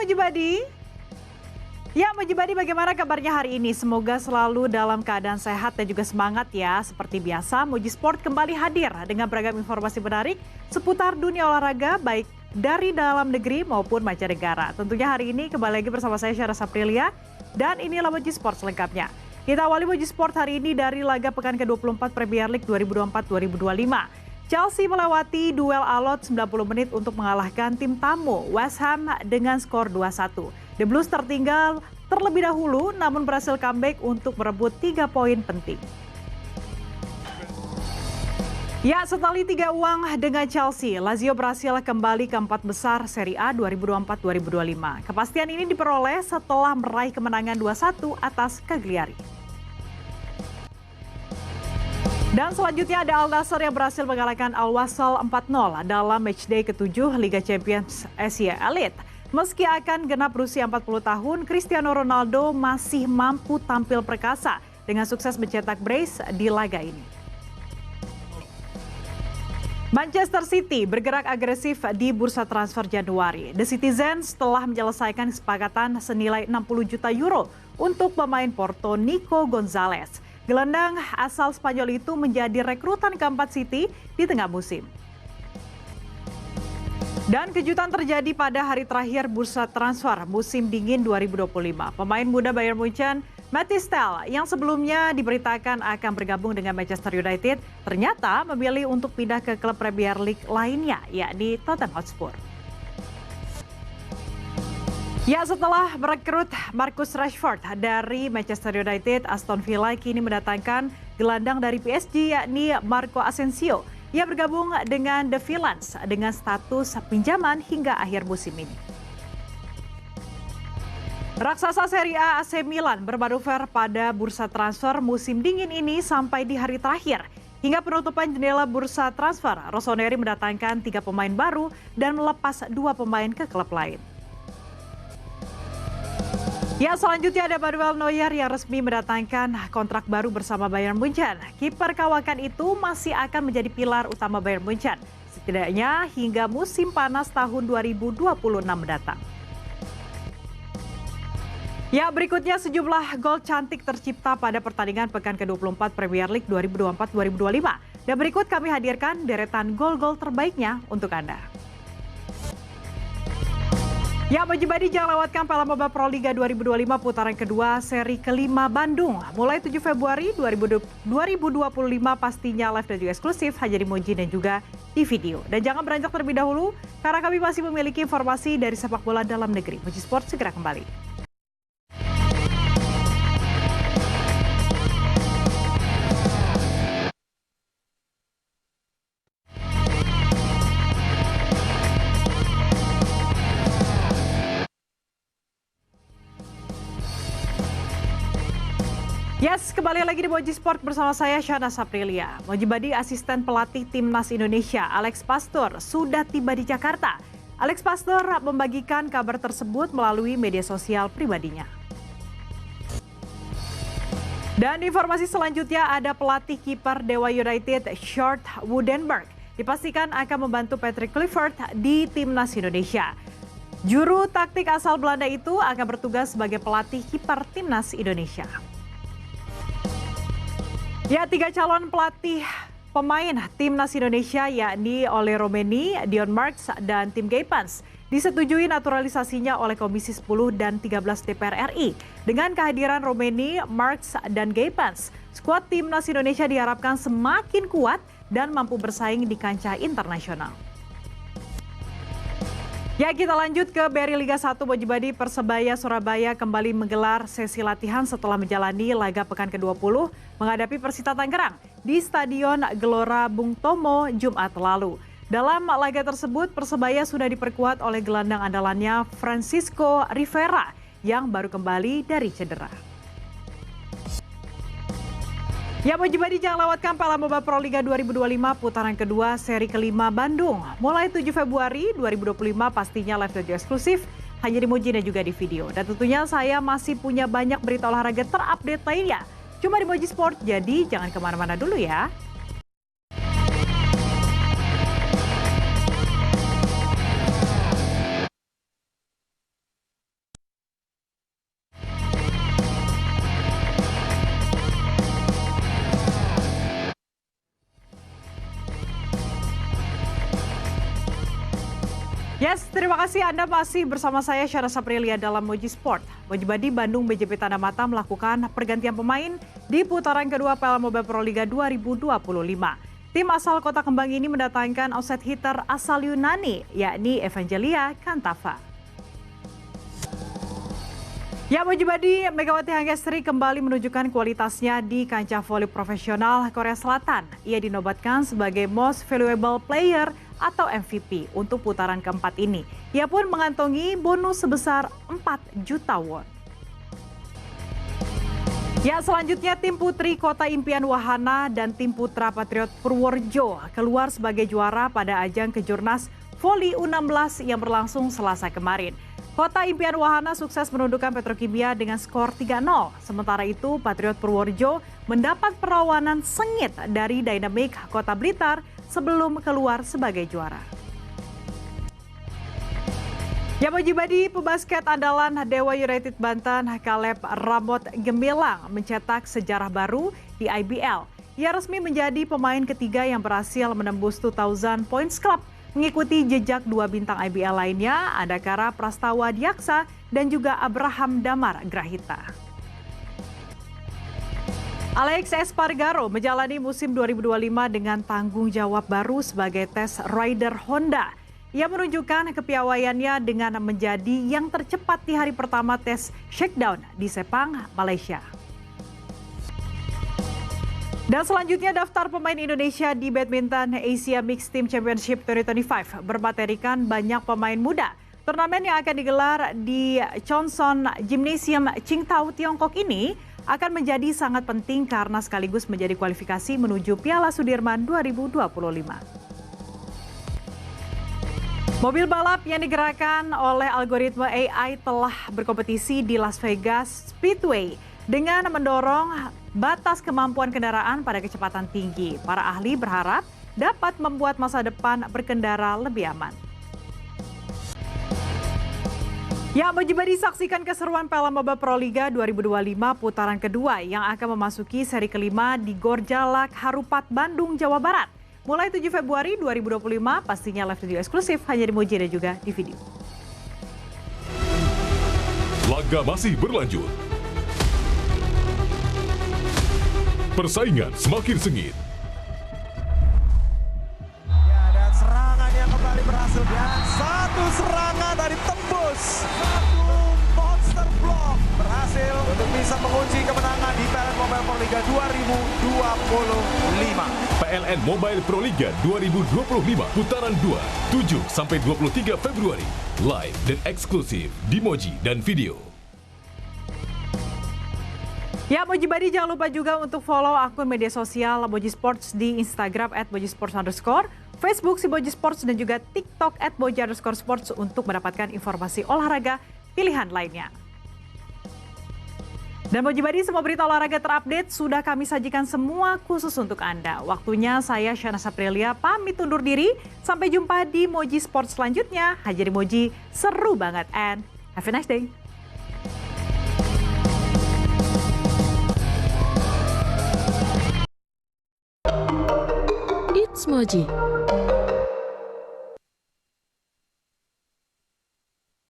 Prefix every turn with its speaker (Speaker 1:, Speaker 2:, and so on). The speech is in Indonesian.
Speaker 1: Mojibadi. Ya, Mojibadi, bagaimana kabarnya hari ini? Semoga selalu dalam keadaan sehat dan juga semangat ya. Seperti biasa, Moji Sport kembali hadir dengan beragam informasi menarik seputar dunia olahraga baik dari dalam negeri maupun mancanegara. Tentunya hari ini kembali lagi bersama saya Syara Saprilia dan inilah Moji Sport selengkapnya. Kita awali Moji Sport hari ini dari laga pekan ke-24 Premier League 2024-2025. Chelsea melewati duel alot 90 menit untuk mengalahkan tim tamu West Ham dengan skor 2-1. The Blues tertinggal terlebih dahulu namun berhasil comeback untuk merebut 3 poin penting. Ya, setali 3 uang dengan Chelsea, Lazio berhasil kembali ke 4 besar Serie A 2024-2025. Kepastian ini diperoleh setelah meraih kemenangan 2-1 atas Cagliari. Dan selanjutnya ada Al Nassr yang berhasil mengalahkan Al Wassal 4-0 dalam matchday ke-7 Liga Champions Asia Elite. Meski akan genap berusia 40 tahun, Cristiano Ronaldo masih mampu tampil perkasa dengan sukses mencetak brace di laga ini. Manchester City bergerak agresif di bursa transfer Januari. The Citizens telah menyelesaikan kesepakatan senilai 60 juta euro untuk pemain Porto Nico Gonzalez. Gelandang asal Spanyol itu menjadi rekrutan keempat City di tengah musim. Dan kejutan terjadi pada hari terakhir bursa transfer musim dingin 2025. Pemain muda Bayern Munchen, Mathys Tel, yang sebelumnya diberitakan akan bergabung dengan Manchester United, ternyata memilih untuk pindah ke klub Premier League lainnya, yakni Tottenham Hotspur. Ya, setelah merekrut Marcus Rashford dari Manchester United, Aston Villa kini mendatangkan gelandang dari PSG yakni Marco Asensio. Ia bergabung dengan The Villains dengan status pinjaman hingga akhir musim ini. Raksasa Serie A AC Milan bermanuver pada bursa transfer musim dingin ini sampai di hari terakhir. Hingga penutupan jendela bursa transfer, Rossoneri mendatangkan 3 pemain baru dan melepas 2 pemain ke klub lain. Ya, selanjutnya ada Manuel Neuer yang resmi mendatangkan kontrak baru bersama Bayern Munchen. Kiper kawakan itu masih akan menjadi pilar utama Bayern Munchen, setidaknya hingga musim panas tahun 2026 mendatang. Ya, berikutnya sejumlah gol cantik tercipta pada pertandingan pekan ke-24 Premier League 2024-2025. Dan berikut kami hadirkan deretan gol-gol terbaiknya untuk Anda. Ya, Mojibadi, jangan lewatkan Piala Moba Pro Liga 2025 putaran kedua seri kelima Bandung. Mulai 7 Februari 2025 pastinya live dan juga eksklusif hanya di Moji dan juga di video. Dan jangan beranjak terlebih dahulu karena kami masih memiliki informasi dari sepak bola dalam negeri. Moji Sport segera kembali. Yes, kembali lagi di Moji Sport bersama saya Syara Saprilia. Mojibadi, asisten pelatih Timnas Indonesia Alex Pastor sudah tiba di Jakarta. Alex Pastor membagikan kabar tersebut melalui media sosial pribadinya. Dan informasi selanjutnya ada pelatih kiper Dewa United Sjoerd Woudenberg dipastikan akan membantu Patrick Kluivert di Timnas Indonesia. Juru taktik asal Belanda itu akan bertugas sebagai pelatih kiper Timnas Indonesia. Ya, 3 calon pelatih pemain Timnas Indonesia yakni Ole Romeni, Dion Marks, dan Tim Geipans disetujui naturalisasinya oleh Komisi 10 dan 13 DPR RI. Dengan kehadiran Romeni, Marks, dan Geipans, skuad Timnas Indonesia diharapkan semakin kuat dan mampu bersaing di kancah internasional. Ya, kita lanjut ke BRI Liga 1 Mojibadi. Persebaya Surabaya kembali menggelar sesi latihan setelah menjalani laga pekan ke-20 menghadapi Persita Tangerang di Stadion Gelora Bung Tomo Jumat lalu. Dalam laga tersebut, Persebaya sudah diperkuat oleh gelandang andalannya Francisco Rivera yang baru kembali dari cedera. Ya, Mojibadi, jangan lewatkan Piala Moba Pro Liga 2025 putaran kedua seri kelima Bandung. Mulai 7 Februari 2025 pastinya live dan eksklusif hanya di Moji dan juga di video. Dan tentunya saya masih punya banyak berita olahraga terupdate lainnya. Cuma di Moji Sport, jadi jangan kemana-mana dulu ya. Yes, terima kasih Anda masih bersama saya Syara Saprilia dalam Moji Sport. Mojibadi Bandung BJP Tanda Mata melakukan pergantian pemain di putaran kedua Piala Mobile Pro Liga 2025. Tim asal Kota Kembang ini mendatangkan offset hitter asal Yunani, yakni Evangelia Kantava. Ya, Mojibadi, Megawati Hangestri kembali menunjukkan kualitasnya di kancah voli profesional Korea Selatan. Ia dinobatkan sebagai Most Valuable Player atau MVP untuk putaran keempat ini. Ia pun mengantongi bonus sebesar 4 juta won. Ya, selanjutnya tim putri Kota Impian Wahana dan tim putra Patriot Purworejo keluar sebagai juara pada ajang Kejurnas Voli U16 yang berlangsung Selasa kemarin. Kota Impian Wahana sukses menundukkan Petrokimia dengan skor 3-0. Sementara itu, Patriot Purworejo mendapat perlawanan sengit dari Dynamic Kota Blitar sebelum keluar sebagai juara. Ya, Mojibadi, pebasket andalan Dewa United Banten, Caleb Ramot Gemilang mencetak sejarah baru di IBL. Ia resmi menjadi pemain ketiga yang berhasil menembus 2000 Points Club, mengikuti jejak dua bintang IBL lainnya, Adakara Prastawa Diaksa dan juga Abraham Damar Grahita. Alex Espargaro menjalani musim 2025 dengan tanggung jawab baru sebagai tes rider Honda. Ia menunjukkan kepiawaiannya dengan menjadi yang tercepat di hari pertama tes shakedown di Sepang, Malaysia. Dan selanjutnya daftar pemain Indonesia di badminton Asia Mixed Team Championship 2025 bermaterikan banyak pemain muda. Turnamen yang akan digelar di Chonson Gymnasium Qingdao, Tiongkok ini akan menjadi sangat penting karena sekaligus menjadi kualifikasi menuju Piala Sudirman 2025. Mobil balap yang digerakkan oleh algoritma AI telah berkompetisi di Las Vegas Speedway dengan mendorong batas kemampuan kendaraan pada kecepatan tinggi. Para ahli berharap dapat membuat masa depan berkendara lebih aman. Ya, Mojibadi, saksikan keseruan Piala Mobile Pro Liga 2025 putaran kedua yang akan memasuki seri kelima di Gor Jalak, Harupat, Bandung, Jawa Barat. Mulai 7 Februari 2025, pastinya live video eksklusif hanya di Moji dan juga di video.
Speaker 2: Laga masih berlanjut. Persaingan semakin sengit.
Speaker 3: Ya, dan serangan yang kembali berhasil. Dan satu serangan dari tembus. Satu monster block berhasil untuk bisa mengunci kemenangan di PLN Mobile Pro Liga 2025.
Speaker 2: PLN Mobile Pro Liga 2025 putaran 2, 7-23 Februari. Live dan eksklusif di Moji dan video.
Speaker 1: Ya, Mojibadi, jangan lupa juga untuk follow akun media sosial Moji Sports di Instagram @mojisports_, Facebook si Moji Sports dan juga TikTok @moji_sports untuk mendapatkan informasi olahraga pilihan lainnya. Dan Mojibadi, semua berita olahraga terupdate sudah kami sajikan semua khusus untuk Anda. Waktunya saya Syara Saprilia pamit undur diri. Sampai jumpa di Moji Sports selanjutnya. Hanya di Moji, seru banget and have a nice day.
Speaker 4: It's Moji.